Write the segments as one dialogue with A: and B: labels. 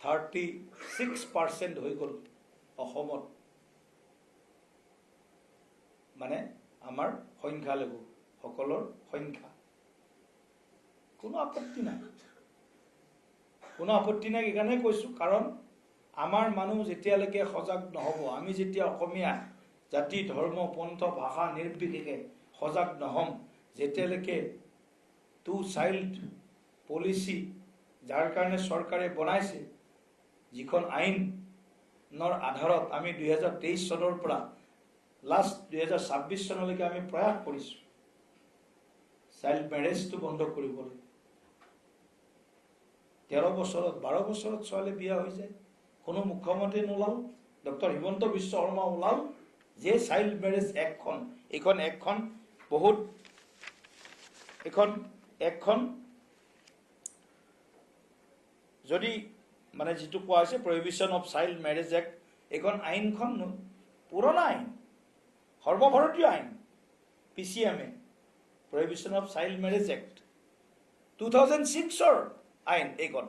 A: 36% হৈ গ'ল অসমত, মানে আমাৰ সংখ্যালঘু সকলৰ সংখ্যা। কোনো আপত্তি নাই, কোনো আপত্তি নাই। এইকাৰণে কৈছোঁ, কাৰণ আমাৰ মানুহ যেতিয়ালৈকে সজাগ নহ'ব, আমি যেতিয়া অসমীয়া জাতি ধৰ্ম পন্থ ভাষা নিৰ্বিশেষে সজাগ নহ'ম, যেতিয়ালৈকে 2 চাইল্ড পলিচি যাৰ কাৰণে চৰকাৰে বনাইছে, যিখন আইনৰ আধাৰত আমি 2023 চনৰ পৰা লাষ্ট 2026 চনলৈকে আমি প্ৰয়াস কৰিছোঁ চাইল্ড মেৰেজটো বন্ধ কৰিবলৈ। 13 বছৰত 12 বছৰত ছোৱালী বিয়া হৈ যায়, কোনো মুখ্যমন্ত্ৰী নোলাল। ডক্টৰ হিমন্ত বিশ্ব শৰ্মা ওলাল যে চাইল্ড মেৰেজ এক্টখন, এইখন এক্টখন বহুত, এখন যদি মানে যিটো কোৱা হৈছে prohibition of child marriage act, এইখন আইনখন পুৰণা আইন, সৰ্বভাৰতীয় আইন, PCMA, prohibition of child marriage act 2006ৰ আইন এইখন।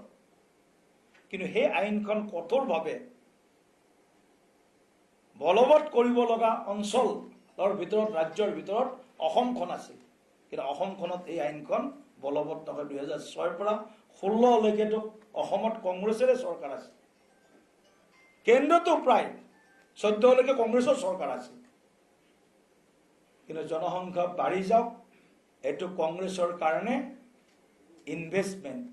A: কিন্তু সেই আইনখন কঠোৰভাৱে বলবৎ কৰিব লগা অঞ্চলৰ ভিতৰত, ৰাজ্যৰ ভিতৰত অসমখন আছিল। কিন্তু অসমখনত এই আইনখন বলবৎ নহয়। 2006ৰ পৰা 16লৈকেতো অসমত কংগ্ৰেছৰে চৰকাৰ আছে, কেন্দ্ৰতো প্ৰায় 14লৈকে কংগ্ৰেছৰ চৰকাৰ আছে। কিন্তু জনসংখ্যা বাঢ়ি যাওক, এইটো কংগ্ৰেছৰ কাৰণে ইনভেষ্টমেণ্ট।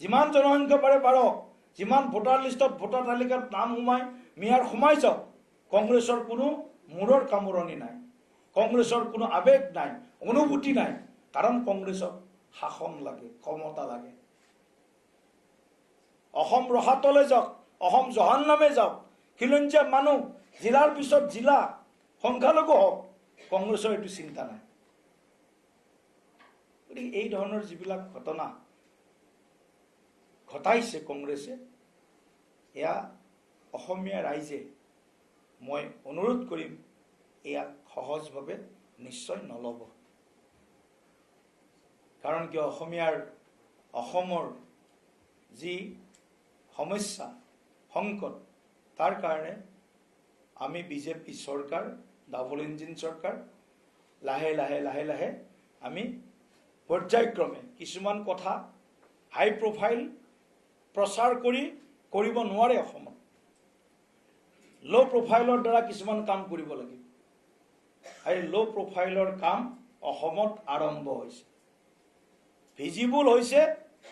A: যিমান জনসংখ্যা বাঢ়ক, যিমান ভোটাৰ লিষ্টত ভোটাৰ তালিকাত নাম সোমাই যাওক, কংগ্ৰেছৰ কোনো মূৰৰ কামোৰণি নাই, কংগ্ৰেছৰ কোনো আৱেগ নাই, অনুভূতি নাই। কাৰণ কংগ্ৰেছক শাসন লাগে, ক্ষমতা লাগে। অসম ৰসাতলে যাওক, অসম জহান্নামে যাওক, খিলঞ্জীয়া মানুহ জিলাৰ পিছত জিলা সংখ্যালঘু হওক, কংগ্ৰেছৰ এইটো চিন্তা নাই। গতিকে এই ধৰণৰ যিবিলাক ঘটনা ঘটাইছে কংগ্ৰেছে, এয়া অসমীয়া ৰাইজে, মই অনুৰোধ কৰিম, ইয়াক সহজভাৱে নিশ্চয় নল'ব। কাৰণ কিয়, অসমৰ যি সমস্যা সংকট, তাৰ কাৰণে আমি বিজেপি চৰকাৰ, ডাবল ইঞ্জিন চৰকাৰ, লাহে লাহে আমি পৰ্যায়ক্ৰমে কিছুমান কথা হাই প্ৰফাইল প্ৰচাৰ কৰিব নোৱাৰে। অসমত ল' প্ৰফাইলৰ দ্বাৰা কিছুমান কাম কৰিব লাগিব। আৰু ল' প্ৰফাইলৰ কাম অসমত আৰম্ভ হৈছে, ভিজিবল হৈছে।